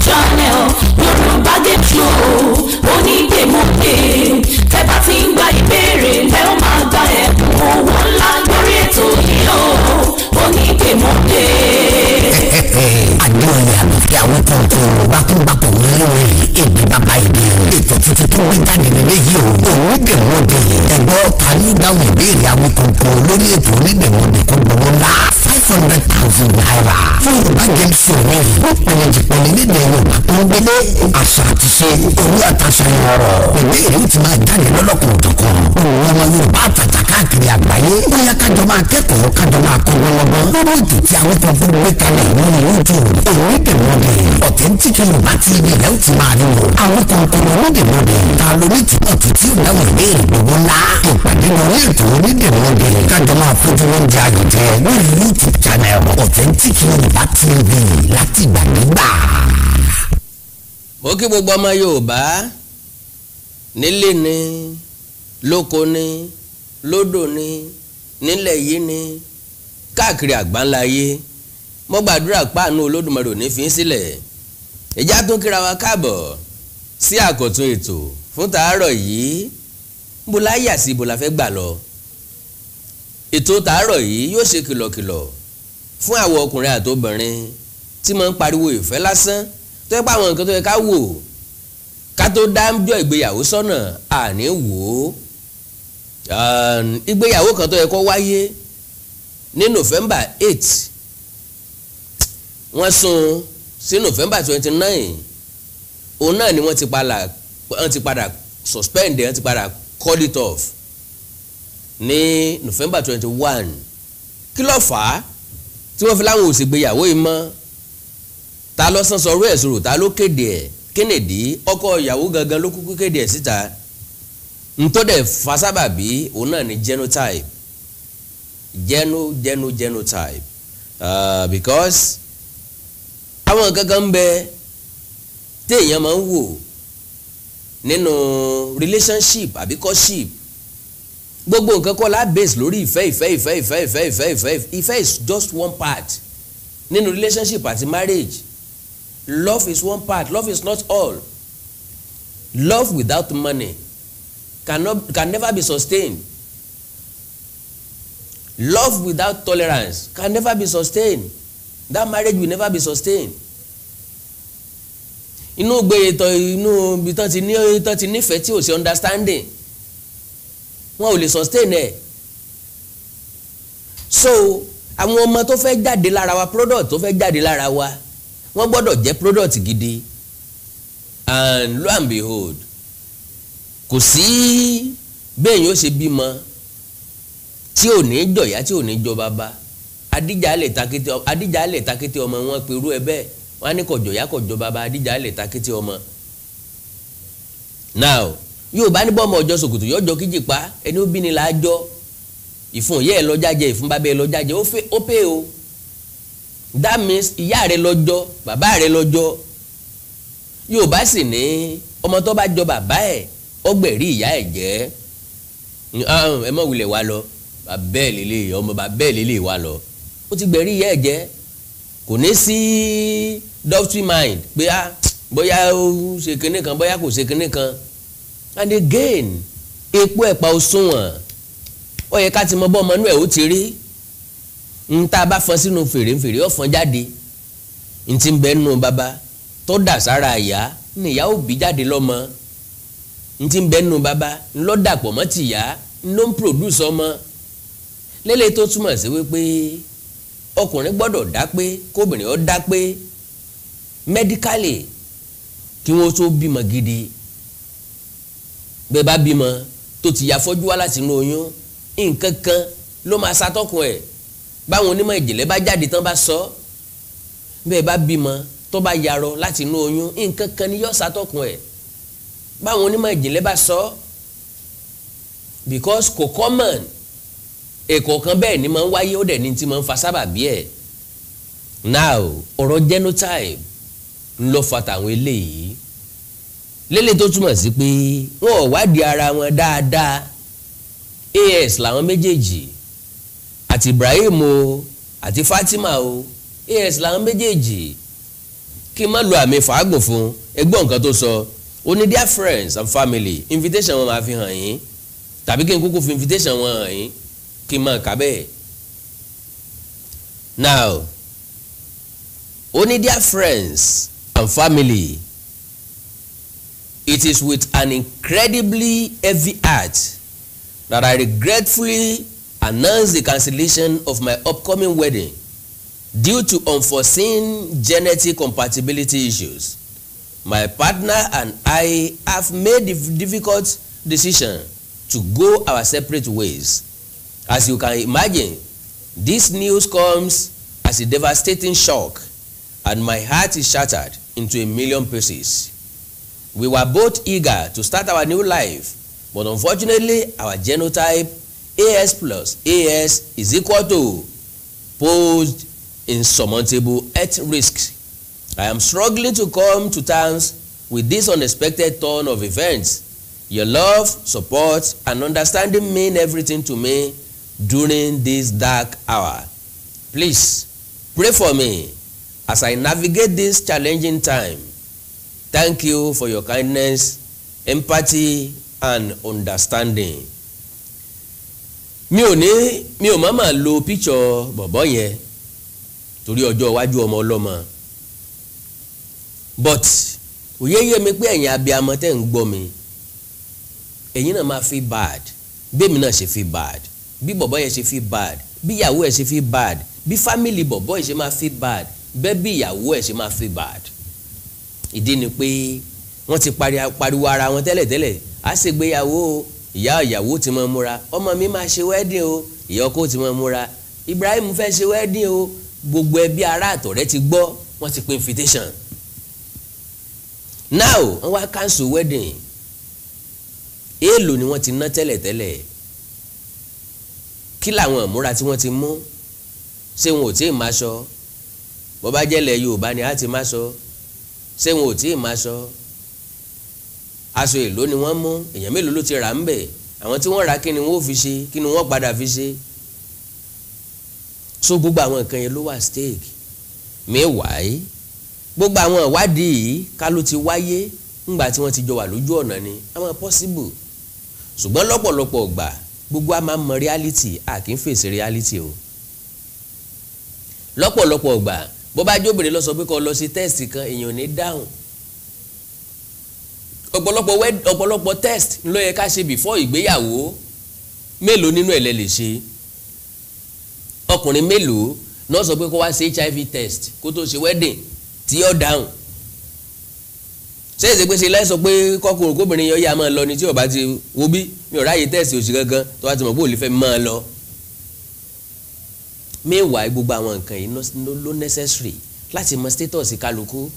channel Yorùbá Game Show onígbèmọdé tẹ́ bá ti ń gba ìbéèrè lẹ́ ó máa gba ẹ̀bùn owó ńlá lórí ètò yìí o onígbèmọdé. àdéhùn àmì fi àwọn kọ̀ọ̀kan bákúbákú lórí èdè bàbá ìdí ètò tuntun tó ń jáde nílé yìí o onígbèmọdé ẹgbọ́ parí dáhùn ìbéèrè àwọn kọ̀ọ̀kan lórí ètò onígbèmọdé kó gbowó ńlá 500,000 naira fún Yorùbá Game Show rẹ̀ wọ́n pẹ̀lẹ́ jìpọ̀lẹ́ nílẹ̀ Yorùbá tó ń gbélé àṣà àti ṣe orí àtàṣà ọ̀rọ̀ ìbéèrè ó ti máa jáde lọ́lọ́kùn òjọ̀kan òun ọmọ Yorùbá àtàtà káàkiri àgbáyé bóyá kájọ máa kẹ́kọ̀ọ́ kájọ máa kọ́ lọ́lọ́gbọ́n lórí ètò tí àwọn kan fún gbé kalẹ̀ lórí YouTube onígbèmọdé Authentic Yorùbá TV rẹ̀ ó ti máa rí o àwọn kọ̀ọ̀kan onígbèmọdé ta lórí tìpọ̀ tí ó dáhùn ìbéèrè gbogbo ńlá ìpàdé lórí ètò onígbèmọdé kájọ máa fojú oúnjẹ àyọ̀jẹ lórí YouTube channel Authentic Yorùbá TV láti ìgbàdégbà. mo kí gbogbo ọmọ Yorùbá nílé ni lóko ni lódò ni nílẹ̀ yìí ni káàkiri àgbáńláyé mo gbàdúrà páànù Olódùmarè ò ní fi sílẹ̀ ìjà tó kíra wa káàbọ̀ sí àkọ́tún ètò fún tàárọ̀ yìí bó la yà sí bó la fẹ́ gbà lọ. ètò tàárọ̀ yìí yóò ṣe kìlọ̀kìlọ̀ fún àwọn ọkùnrin àtobìnrin tí máa ń pariwo ìfẹ́ lásán tó yẹ pé àwọn nǹkan tó yẹ ká wò ká tó dájọ́ ìgbéyàwó sọ́nà àní wò ó. ìgbéyàwó kan tó yẹ kó wáyé ní November 8 wọ́n sún sí November 29 òun náà ni wọ́n ti padà suspend wọ́n ti padà call it off ní November 21 kí ló fà á tí wọ́n fi láwọn ò sì gbéyàwó yìí mọ́ ta ló sán sọ̀rọ̀ ẹ̀ sọ̀rọ̀ ta ló kéde ẹ̀ kínìdí ọkọ ìyàwó gangan ló kúkú kéde ẹ̀ síta ntọ́dẹ̀ fa sábàbí òun náà ni genotype genotype because àwọn gangan ń bẹ téèyàn máa ń wò nínú relationship àbí courtship gbogbo nǹkan kọ́ la base lórí ìfẹ́ is just one part nínú relationship àti marriage. Love is one part. Love is not all. Love without money can never be sustained. Love without tolerance can never be sustained. That marriage will never be sustained. Inú gbèyètò inú ibi tán ti nífẹ̀ẹ́ tí ò sí understanding wọn ò lè sustain ẹ̀. So àwọn ọmọ tó fẹ́ jáde lára wa product tó fẹ́ jáde lára wa wọ́n gbọ́dọ̀ jẹ́ product gidi and lo and behold kò sí bẹ́ẹ̀ yóò ṣe bímọ tí ò ní jọ̀yà tí ò ní jọ bàbá Adíjà lè takété ọmọ wọn pẹ̀lú ẹ bẹ́ẹ̀ wọ́n á ní kò jọ̀yà kò jọ bàbá Adíjà lè takété ọmọ. Now yóò bá ní bọ́ọ̀mọ̀ ọjọ́ sòkòtò yọjọ́ kíjì pa ẹni ó bí ni là á jọ ìfún ìyá ẹ lọ́jà jẹ ìfún bàbá ẹ lọ́jà jẹ ó pé o. That means ìyá rẹ lọ́jọ́ bàbá rẹ lọ́jọ́ Yorùbá sì ní ọmọ tó bá jọ bàbá ẹ̀ ọgbẹ̀rí ìyá ẹ̀ jẹ́ ẹ mọ̀ wulẹ̀ wá lọ bàbá ẹ̀ lélẹ̀ ọmọ bàbá ẹ̀ lélẹ̀ wá lọ ó ti gbẹ̀rí ìyá ẹ̀ jẹ́ kò ní sí doctrine mind pé bóyá ó ṣe kinní kan bóyá kò ṣe kinní kan and again epo ẹ̀pà òṣùwọ̀n ó yẹ ká ti mọ bọ́ ọmọ inú ẹ̀ ó ti rí nta bá fọn sínú fèrè ó fọn jáde ntí ń bẹ nínú bàbá tó dà sára àyà níyà ó bí jáde lọ́mọ ntí ń bẹ nínú bàbá ńlọ dàpọ̀ mọ́ tìyá ńlọ ń produce ọmọ lélẹ̀ tó túmọ̀ sí wípé ọkùnrin gbọ́dọ̀ dá pé kóbìnrin ó dá pé medically kí wọ́n tó bímọ gidi bẹ́ẹ̀ bá bímọ tó ti ya fọ́jú wá láti inú oyún nǹkan kan ló máa ṣàtọ́kùn ẹ̀ báwọn onímọ̀ ìjìnlẹ̀ bá jáde tán bá sọ bẹ́ẹ̀ bá bímọ tó bá yarọ láti inú oyún nǹkan kan ni yóò ṣàtọ́kùn ẹ̀ báwọn onímọ̀ ìjìnlẹ̀ bá sọ because kò common èkó kan bẹ́ẹ̀ ni máa ń wáyé ó dẹ̀ ní ti máa ń fa sábàbí ẹ̀. Now ọ̀rọ̀ genotype ń lọ fa tàwọn eléyìí lélẹ̀ tó túmọ̀ sí pé wọn ò wádìí ara wọn dáadáa AS làwọn méjèèjì àti Ibrahim o àti Fatima o AS làwọn méjèèjì kí n má lo àmì fàágùn fún ẹgbọ́n nǹkan tó sọ ó ní dear friends and family invitation wọn máa fi hàn yín tàbí kí n kúkú fi invitation wọn hàn yín kí n máa kà bẹ́ẹ̀. Now ó ní dear friends and family, it is with an incredibly heavy heart that I regretfully announce the cancellation of my upcoming wedding due to unforeseen genetic compatibility issues. My partner and I have made the difficult decision to go our separate ways. As you can imagine, this news comes as a devastating shock, and my heart is shattered into a million pieces. We were both eager to start our new life, but unfortunately, our genotype AS plus AS is equal to posed insurmountable health risks. I am struggling to come to terms with this unexpected turn of events. Your love, support, and understanding mean everything to me during this dark hour. Please pray for me as I navigate this challenging time. Thank you for your kindness, empathy, and understanding. Mi ò máa lo picture bọ̀bọ̀ yẹn torí ọjọ́ iwájú ọmọ ọlọ́mọ, but òye yé mi pé ẹ̀yin abiyamọ tẹ́ ń gbọ́ mi ẹ̀yin náà máa feel bad bí èmi náà ṣe feel bad, bí bọ̀bọ̀ yẹn ṣe feel bad, bí ìyàwó ẹ̀ ṣe feel bad, bí family bọ̀bọ̀ yẹn ṣe máa feel bad, bẹ́ẹ̀ bí ìyàwó ẹ̀ ṣe máa feel bad. Ìdí ni pé wọ́n ti pariwo ara wọn tẹ́lẹ̀tẹ́lẹ̀ á ṣègbéyàwó, ìyá ìyàwó ti máa múra, ọmọ mi máa ṣe wedding o, ìyá ọkọ ti máa múra, Ibrahim fẹ́ ṣe wedding o, gbogbo ẹbí ará àtọ̀rẹ́ ti gbọ́, wọ́n ti pín invitation. Now wọ́n wá cancel wedding. Èèlò ni wọ́n ti ná tẹ́lẹ̀tẹ́lẹ̀. Kí làwọn ìmúra tí wọ́n ti mú? Ṣé wọn ò tí ì máa ṣọ? Bó bá jẹ́lẹ̀ Yorùbá ni á ti máa ṣọ. Ṣé wọn ò tí ì máa ṣọ? Aṣọ èlò ni wọ́n mú, èèyàn mélòó ló ti rà ń bẹ̀? Àwọn tí wọ́n rà kí ni wọ́n fi ṣe? Kí ni wọ́n padà fi ṣe? So gbogbo àwọn nǹkan yẹn ló wà stake. Meanwhile, gbogbo àwọn ìwádìí yìí ká ló ti wáyé ńgbà tí wọ́n ti jọ wà lójú ọ̀nà ni àwọn possible. Ṣùgbọ́n lọ́pọ̀lọpọ̀ ọgbà gbogbo a máa mọ reality, a kì í fèsì reality o. Lọ́pọ̀lọpọ̀ ọgbà bó bá jóbìnrin lọ sọ pé kó lọ sí test kan èèyàn ò ní dáhùn. Ọ̀pọ̀lọpọ̀ test ló yẹ ká ṣe before ìgbéyàwó, mélòó nínú ẹ̀ lẹ lè ṣe? Ọkùnrin mélòó náà sọ pé kó wá ṣe HIV test kó tó ṣe wedding tí yóò dáhùn? Ṣé èsì pé ṣe lẹ́sọ pé kọkùnrin kóbìnrin yọ ya máa lọ ni tí ó bá ti wo bí mi ò ráyè test òsì gangan tó bá ti mọ̀ pé òlì fẹ́ máa lọ. Meanwhile gbogbo àwọn nǹkan yìí ló necessary láti mọ status kálukú,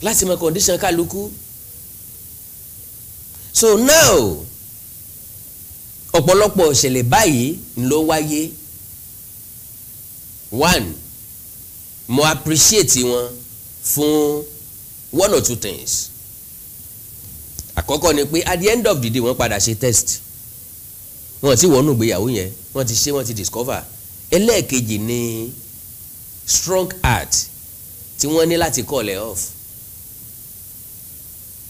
láti mọ condition kálukú. So now ọ̀pọ̀lọpọ̀ ìṣẹ̀lẹ̀ báyìí ló wáyé. One, mo appreciate wọn fún one or two things. Àkọ́kọ́ ni pé at the end of the day wọ́n padà ṣe test, wọ́n ti wọnú ìgbéyàwó yẹn, wọ́n ti ṣe, wọ́n ti discover. Ẹlẹ́ẹ̀kejì ni strong heart tí wọ́n ní láti call it off.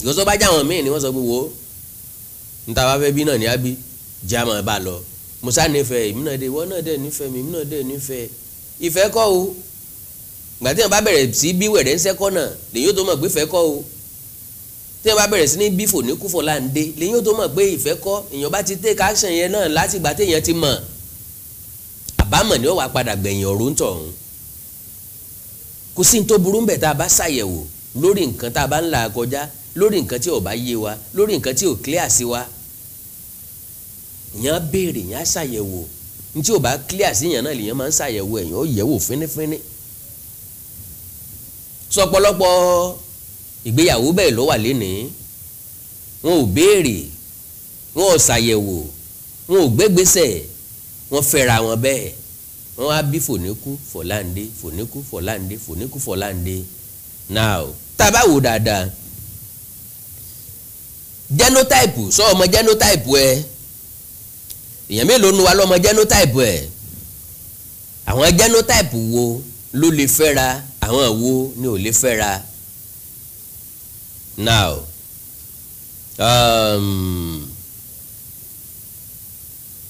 Ìgbésọ́ bá jáwọn míì ni wọ́n sọ pé wo níta bá fẹ́ bí náà ní ábí jámọ̀ bá lọ, musa nífẹ̀ẹ́ èmi náà dé, ìwọ náà dẹ̀ nífẹ̀ẹ́ mi, èmi náà dẹ̀ nífẹ̀ẹ́. Ìfẹ́ kọ́ o, ìgbà tí wọ́n bá bẹ̀rẹ̀ sí bí wẹ̀rẹ̀ ń sẹ́kọ́ náà lèyìn ó tó mọ̀ pé ìfẹ́ kọ́ o. Tí wọ́n bá bẹ̀rẹ̀ sí ní bí fòníkúfọ̀ láǹdé lèyìn ó tó mọ̀ pé ìfẹ́ kọ́. Èèyàn bá ti take action yẹn náà láti ìgbà téèyàn ti mọ̀, àbámọ̀ ni ó wà padà gbẹ̀yìn ọ̀rọ̀ ń tọ̀hún. Kò sí ní tó burú ń bẹ̀ tá a bá ṣàyẹ̀wò lórí nǹkan tá a bá ń là kọjá, lórí nǹkan tí ò bá yé wa, lórí nǹkan tí ò clear sí wa. Èèyàn béèrè, èèyàn ṣàyẹ̀wò ní tí ò bá clear sí èèyàn náà lèèyàn máa ń ṣàyẹ̀wò, èèyàn ó yẹ̀wò fínífíní. Sọ ọ̀pọ̀lọpọ̀ ìgbéyàwó bẹ́ẹ̀ ló wà lénìí, wọn ò béèrè, wọn ò ṣàyẹ̀wò, wọn ò gbégbésẹ̀, wọn fẹ́ra wọn bẹ́ẹ̀, wọn á bí fòníkú fọ̀láǹdé, fòníkú fọ̀láǹdé, fòníkú fọ̀láǹdé. Now tá a bá wò dáadáa, genotype, sọ ọmọ genotype ẹ, èèyàn mélòó nu wa lọ́mọ genotype ẹ? Àwọn genotype wo ló lè fẹ́ra àwọn wo ni ò lè fẹ́ra. Now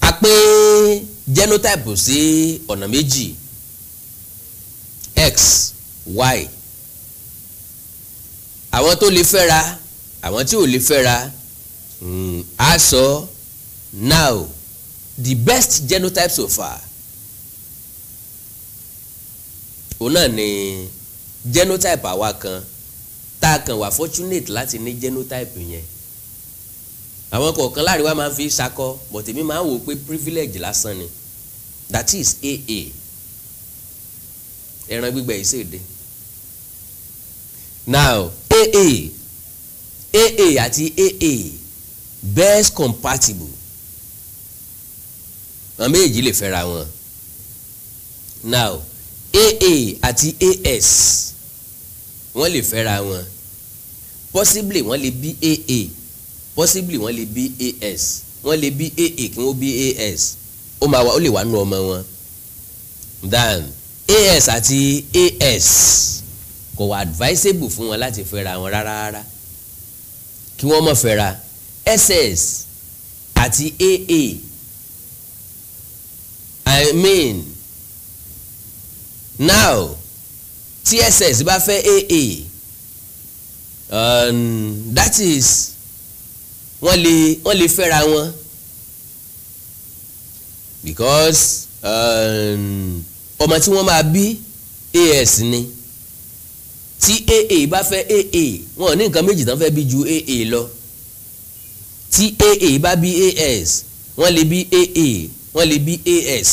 a pé genotype sí ọ̀nà méjì x y àwọn tó lè fẹ́ra àwọn tí ò lè fẹ́ra a sọ now the best genotype so far òun náà ni genotype àwa kan tá a kàn wà fortunate láti ní genotype yẹn àwọn kọ̀ọ̀kan láàrin wa máa ń fi ṣakọ but èmi máa ń wò pé privilege lásán ni that is AA ẹran gbígbẹ ìṣèdè now AA àti AA best compatible àwọn méjì lè fẹ́ra wọn now AA àti AS wọ́n lè fẹ́ra wọn possibly wọ́n lè bí AA possibly wọ́n lè bí AS wọ́n lè bí AA kí wọ́n bí AS ó lè wà nù ọmọ wọn then AS àti AS kò wà advisable fún wọn láti fẹ́ra wọn rárá kí wọ́n má fẹ́ra SS àti AA I mean now tí SS bá fẹ́ AA that is wọ́n lè fẹ́ra wọn because ọmọ tí wọ́n máa bí AS ni tí AA bá fẹ́ AA wọn ò ní nǹkan méjì tán fẹ́ bí ju AA lọ tí AA bá bí AS wọ́n lè bí AA wọ́n lè bí AS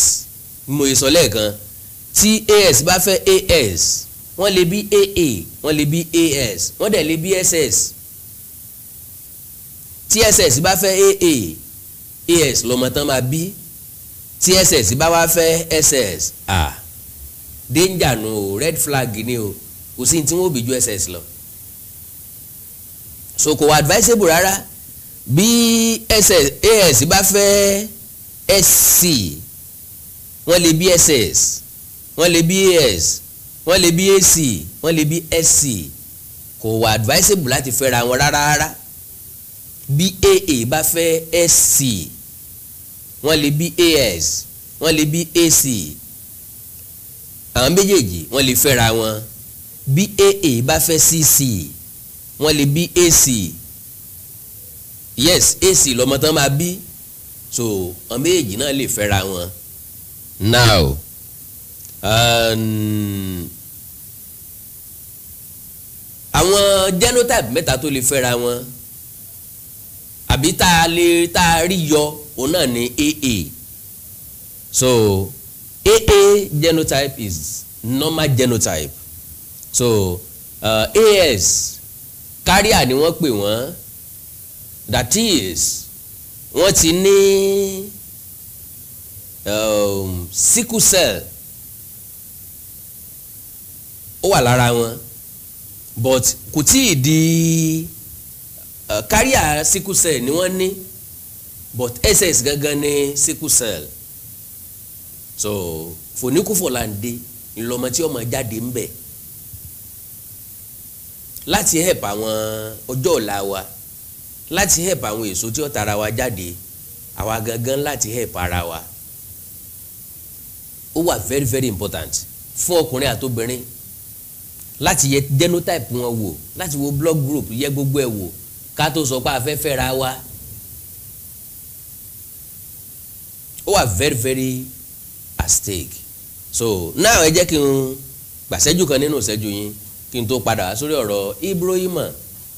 mo sọ lẹ́ẹ̀kan tí AS bá fẹ́ AS wọ́n lè bí AA wọ́n lè bí AS wọ́n dẹ̀ lè bí SS tí SS bá fẹ́ AA AS lọ́mọ tán máa bí tí SS bá wá fẹ́ SS danger nu o red flag ni o kò sí tí wọ́n bí ju SS lọ so kò wá advisable rárá bí AS bá fẹ́ SC wọ́n lè bí SS wọ́n lè bí AS wọ́n lè bí AC wọ́n lè bí SC kò wá advisable láti fẹ́ra wọn rárá bí AA bá fẹ́ SC wọ́n lè bí AS wọ́n lè bí AC àwọn méjèèjì wọ́n lè fẹ́ra wọn bí AA bá fẹ́ CC wọ́n lè bí AC yes AC lọ́mọ tán máa bí so àwọn méjèèjì náà lè fẹ́ra wọn now àwọn genotype mẹ́ta tó lè fẹ́ra wọn àbí tá a rí yọ òun náà ní AA so AA genotype is normal genotype so AS carrier ni wọ́n pè wọ́n that is wọ́n ti ní sickle cell ó wà lára wọn but kò tí ì di carrier sickle cell ni wọ́n ní but SS gangan ní sickle cell so fonikufọlande ńlọmọ tí ọmọ jáde ń bẹ láti help àwọn ọjọ́ ọ̀la wa láti help àwọn èso tí ó tara wa jáde àwa gangan láti help ara wa ó wà very very important fún ọkùnrin àtobìnrin láti yẹ genotype wọn wò láti wo blood group yẹ gbogbo ẹ̀ wò ká tó sọ pé a fẹ́ fẹ́ra wa ó wà very very at stake so now ẹ jẹ́ kí n gbàṣẹ́jú kan nínú ìṣẹ́jú yín kí n tó padà wá sórí ọ̀rọ̀ Ibrahima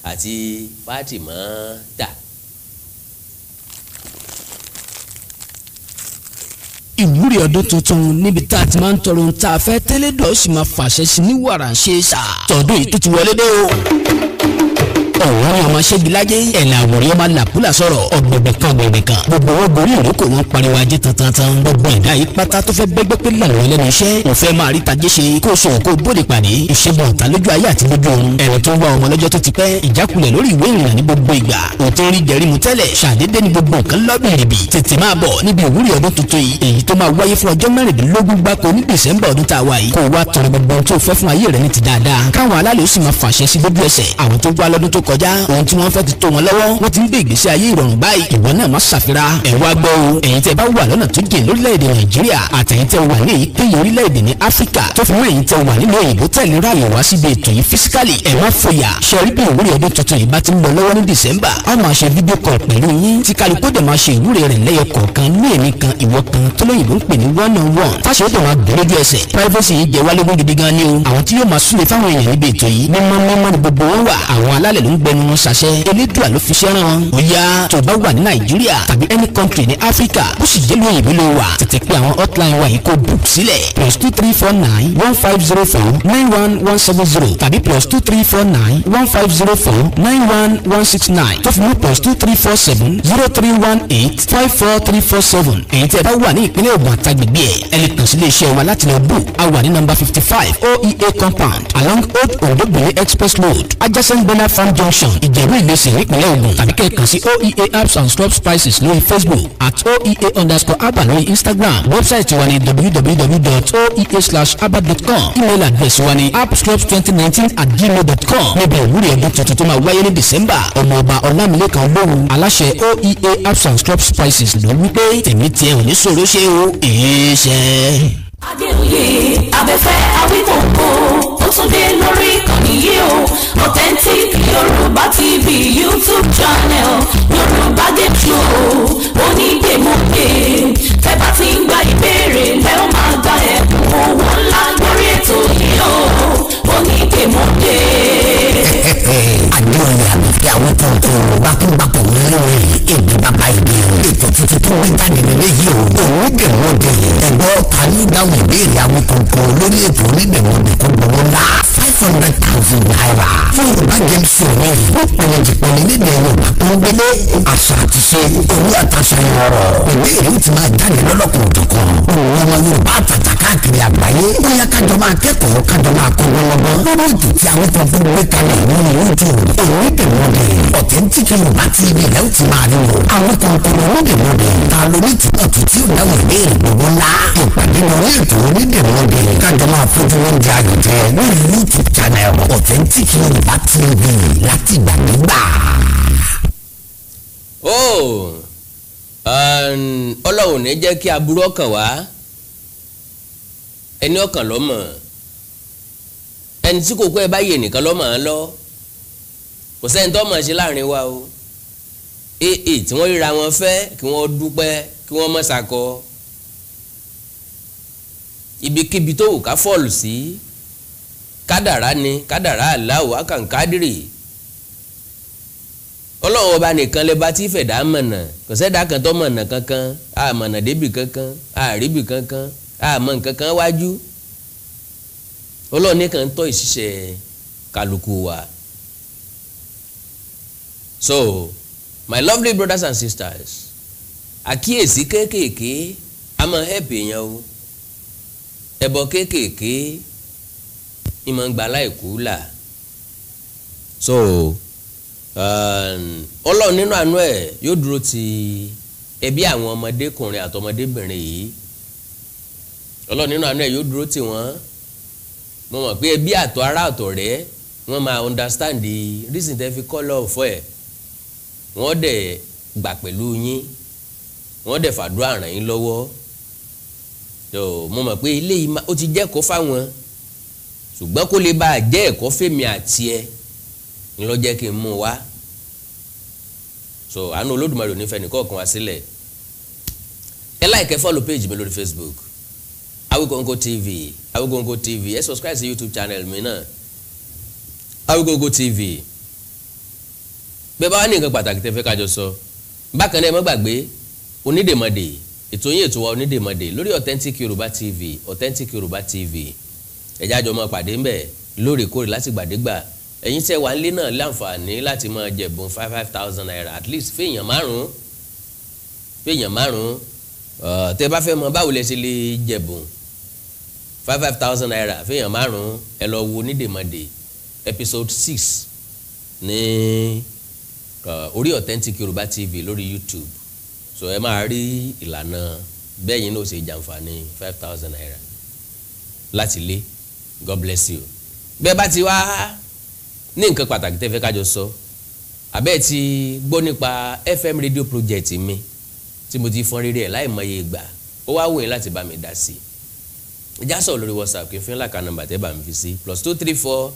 àti Fatima dà. ìwúrí ọdún tuntun níbi tá a ti máa ń tọrọ ohun tá a fẹ́ tẹ́lẹ̀ dọ̀ sì máa fàṣẹ sí ní wàrà ṣe é sà tọdún yìí tó ti wọlé dé o. ọ̀wọ́n ni ọmọ ṣẹ́gilájẹ́ ẹ̀là àwòrán ọmọ làkúlà sọ̀rọ̀ ọ̀gbẹ̀gbẹ̀ kan gbogbo wọn gorí ìrókò wọn pariwo ajé tantan gbogbo ẹ̀dá yìí pátá tó fẹ́ bẹ́gbẹ́ pé làwọn ẹlẹ́nu iṣẹ́ òun fẹ́ máa rí tajé ṣe kó o sọ̀rọ̀ kó o bóde pàdé ìṣẹ́gun ọ̀tá lójú ayé àti lójú ọ̀run ẹ̀rọ tó ń wá ọmọ lọ́jọ́ tó ti pẹ́ ìjákulẹ̀ lórí ìwé ìrìnnà ní gbogbo ìgbà òtún rí jẹ̀rí mu tẹ́lẹ̀ ṣàdédé ní gbogbo nǹkan lọ́bìnrìbì tètè máa bọ̀ níbi ìwúrí ọdún tuntun yìí èyí tó máa wáyé fún ọjọ́ mẹ́rìndínlógún gbáko ní dẹ̀sẹ̀mbà ọdún tá a wà yìí kó o wá tọrọ gbogbo ohun tó fẹ́ fún ayé rẹ ní ti dáadáa káwọn alálẹ̀ ó sì máa fàṣẹ sí lójú ẹsẹ̀ àwọn tó wá lọ́dún tó kọjá ohun tí wọ́n fẹ́ ti tó wọn lọ́wọ́ wọ́n ti ń gbé ìgbésí ayé ìrọ̀rùn báyìí ìwọ náà má ṣàfira ẹ̀ wá gbọ́ o ẹ̀yin tẹ́ bá wà lọ́nà tó jìn lórílẹ̀‐èdè nàìjíríà àtẹ̀yin tẹ́ wà ní èyíkéyìí orílẹ̀‐èdè ní áfíríkà tó fi mọ́ ẹ̀yin tẹ́ wà nínú òyìnbó tẹ̀lé ráàyè wá síbi ètò yìí físíkàlì ẹ̀ má fòyà ṣẹ́rí bí ìwúrí ọdún tuntun yìí bá ti ń lọ lọ́wọ́ ní dẹ̀sẹ̀mbà á máa ṣe fídíò kọ̀ pẹ̀lú yín tí kálukú dẹ̀ máa ṣe ìwúrí rẹ̀ lẹ́yọ kọ̀ọ̀kan ní èmi kan ìwọ kan tó lóyìnbó ń pè ní one-on-one táṣe ó dẹ̀ máa gbé lójú ẹsẹ̀ privacy yìí jẹ́ wálégún gidi gan ni o àwọn tí yóò máa súre fáwọn èèyàn níbi ètò yìí mímọ́ ní gbogbo wọn wà àwọn alálẹ̀ ló ń gbẹnu wọn ṣàṣẹ elédùà ló fi ṣẹ́ràn wọn ó yá tó bá wà ní nàìjíríà tàbí any country ní áfíríkà ó sì jẹ́ lóyìnbó ló wà tètè pé àwọn hotline wa yìí kó book sílẹ̀ +23491509170 tàbí +2349150491169 tó fi mú +2347031854347 èyí tí ẹ bá wà ní ìpínlẹ̀ Ògùn àtàgbègbè ẹ lè kàn sí iléeṣẹ́ wa láti lọ book a wà ní number 55 OEA compound along Old Ondobele express road adjacent Bena Farm junction Ìjẹ̀bú Ìlẹsẹ̀ nípínlẹ̀ Ògùn tàbí kẹ́ ẹ kàn sí OEA apps and scrub spices lórí Facebook @OEA_abba lórí Instagram website wa ní www.oea/abba.com email address wa ní appscrubs2019@gmail.com níbi ìwúrí ọdún tuntun tó máa wáyé ní December ọmọọba Ọlámilékan Olóhùn aláṣẹ OEA apps and scrub spices ló wí pé tèmi tiẹ̀ ò ní sọ̀rọ̀ ṣe o èéṣẹ́. Adéoyè abẹ́fẹ́ Awíkòǹkò ó tún dé lórí ìkànnì yìí o Authentic Yorùbá TV YouTube channel Yorùbá Game Show onígbèmọ̀gbè tẹ́ bá ti ń gba ìbéèrè lẹ́ ó máa gba ẹ̀bùn owó ńlá lórí ètò yìí o onígbèmọ̀gbè. Adéoyè abẹ́fẹ́ Awíkòǹkò bákúnbákùn lórí èdè bàbá ìdè ètò tuntun tó wí jáde nílé yìí o onígbèmọ̀gbè ẹ̀gbọ́n kàní dáhùn ìbéèrè Awíkòǹkò lórí ètò onígbèmọ̀gbè kó gbowó ńlá 500,000 naira fún Yorùbá Game Show ní ìpínlẹ̀ ìpínlẹ̀ nílẹ̀ Yorùbá tó ń gbélé àṣà àti ṣe orí àtàṣàyàn ọ̀rọ̀ ìbéèrè ó ti máa jáde lọ́lọ́kùn òjọ̀kan òun ọmọ Yorùbá àtàtà káàkiri àgbáyé bóyá kájọ máa kẹ́kọ̀ọ́ kájọ máa kọ́ lọ́lọ́gbọ́n lórí ètò tí Awíkòǹkò gbé kalẹ̀ lórí YouTube onígbèmọ̀gbè Authentic Yorùbá TV ilẹ̀ ó ti máa rí o Awíkòǹkò onígbèmọ̀gbè ta lórí tìpọ̀tù tí ó dáhùn ìbéèrè gbogbo ńlá ìpàdé lórí ètò onígbèmọ̀gbè kájọ máa fojú oúnjẹ àyùjẹ lórí YouTube channel Authentic Yorùbá TV láti gbàgbégbà. Ọlọ́run ní jẹ́ kí aburú ọkàn wá ẹni ọkàn lọ́mọ ẹni tí kò kó ẹ bá yè nìkan lọ́mọ án lọ kò sẹ́ni tó mọ̀ ṣe láàrin wa o tí wọ́n ríra wọn fẹ́ kí wọ́n dúpẹ́ kí wọ́n mọ̀ ṣàkọ ibikíbi tó wù ká fọ́ọ̀lù sí kádàrá ni kádàrá aláwọ̀ akànkádìrì Ọlọ́run ọba nìkan lè bá tí fẹ̀dá mọ̀nà kò sẹ́dá kan tó mọ̀nà kankan àmọ̀nà débì kankan àríbì kankan àmọ̀ nkankan wájú Ọlọ́run nìkan tọ́ ìṣiṣẹ́ kálukú wa. So my lovely brothers and sisters àkíyèsí kéékèèké a máa help èèyàn o ẹbọ kéékèèké ìmọ̀ ń gba láìkú là. So Ọlọ́run nínú àánú ẹ̀ yóò dúró ti ẹbí àwọn ọmọdékùnrin àtọmọdébìnrin yìí Ọlọ́run nínú àánú ẹ̀ yóò dúró ti wọ́n mo mọ̀ pé ẹbí àtọ̀ ará àtọ̀ rẹ̀ wọ́n máa understand the reason tẹ́ fi kọ́ lọ́ọ̀ fọ́ ẹ̀ wọ́n dẹ̀ gbà pẹ̀lú yín wọ́n dẹ̀ fàdúrà ràn yín lọ́wọ́ mo mọ̀ pé ilé yìí ó ti jẹ́ ẹ̀kọ́ fáwọn ṣùgbọ́n kó lè bá a jẹ́ ẹ̀kọ́ fèmí àti ẹ ńlọ jẹ́ kí n mú wá so àánú Olódùmarè ò ní fẹ́ nìkọ̀ọ̀kan wá sílẹ̀ ẹ like follow page mi lórí Facebook Awíkòǹkò TV Awíkòǹkò TV ẹ subscribe sí YouTube channel mi náà Awíkòǹkò TV bẹ́ẹ̀ bá wà ní nǹkan pàtàkì tẹ́ fẹ́ kájọ sọ bákan náà ẹ má gbàgbé onídèmọdè ètò yín ètò wa onídèmọdè lórí Authentic Yorùbá TV Authentic Yorùbá TV ẹ̀já àjọ máa pàdé ńbẹ̀ lóòrèkóòrè láti gbàdégbà ẹ̀yin tẹ́ wà nílé náà láǹfààní láti máa jẹ̀bùn 5,000 naira at least fèèyàn márùn-ún tẹ́ bá fẹ́ mọ báwo lẹ ṣe lè jẹ̀bùn 5,000 naira fèèyàn márùn-ún ẹ lọ wo Onídèmọdè episode 6 ní orí Authentic Yorùbá TV lórí YouTube so ẹ máa rí ìlànà bẹ́yìn náà ṣe jàǹfààní 5,000 naira láti lé. God bless you. Bẹ́ẹ̀ bá ti wá ní nǹkan pàtàkì tẹ́ fẹ́ kájọ sọ àbẹ́ẹ̀ ti gbọ́ nípa FM radio project mi tí mo ti fọ́n rere ẹ̀ láì mọye ìgbà ó wá wòye láti bá mi dá sí i ìjà sọ̀rọ̀ lórí WhatsApp kí n fi ń làkà nọ́mbà tẹ́ bá mi fi sí +234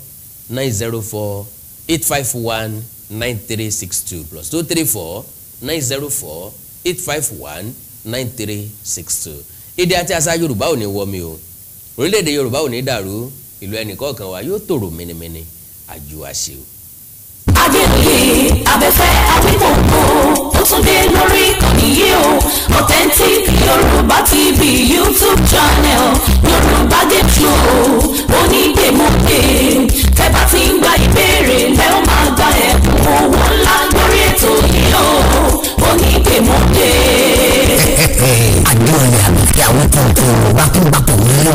904 851 9362 +234 904 851 9362. Èdè àti àṣà Yorùbá ò ní wọ mi o orílẹ̀-èdè Yorùbá ò ní dàrú ìlú ẹnìkọ̀ọ̀kan wa yóò tòrò mẹ́nẹ́mẹ́nẹ́ àjò àṣẹ o. Adéoyè abẹ́fẹ́ Awíkòǹkò ó tún dé lórí ìkànnì yìí o Authentic Yorùbá TV YouTube channel Yorùbá Game Show Onídèmọdè tẹ́ bá ti ń gba ìbéèrè lẹ́ ó máa gba ẹ̀bùn owó ńlá lórí ètò yìí o Onídèmọdè. Adéoyè abẹ́fẹ́ Awíkòǹkò bákúnbákùn nínú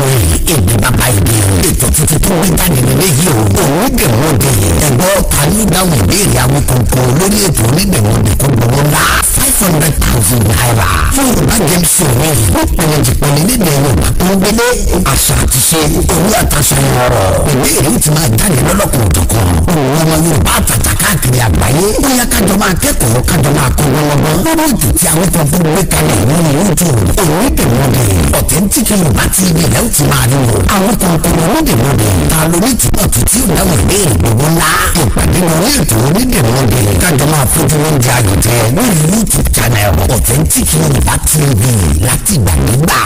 èdè bàbá ìdè ètò tuntun tó gbé jáde nílé yìí o Onídèmọdè ẹ̀gbọ́n ta ní dáhùn ìbéèrè Awíkòǹkò lórí ètò Onídèmọdè kó gbowó ńlá 500,000 naira fún Yorùbá Game Show rẹ̀ wọ́n pẹ̀lẹ́ jìpọ̀lẹ́ nílẹ̀ Yorùbá tó ń gbélé àṣà àti ṣe orí àtàṣà ọ̀rọ̀ ìbéèrè ó ti máa jáde lọ́lọ́kùnrin tọkàn òun ọmọ Yorùbá àtàtà káàkiri àgbáyé bóyá kájọ máa kẹ́kọ̀ọ́ kájọ máa kọ́ lọ́wọ́ lórí ètò tí Awíkòǹkò gbé kalẹ̀ lórí YouTube Onídèmọdè Authentic Yorùbá TV ilẹ̀ ó ti máa rí o Awíkòǹkò Onídèmọdè ta lórí tìpọ̀ tó tí ò dáwọ̀ ìbéèrè gbogbo ńlá ìpàdé lórí ètò Onídèmọdè kájọ máa fojú oúnjẹ àyèjẹ lórí YouTube channel Authentic Yorùbá TV láti gbàgbégbà.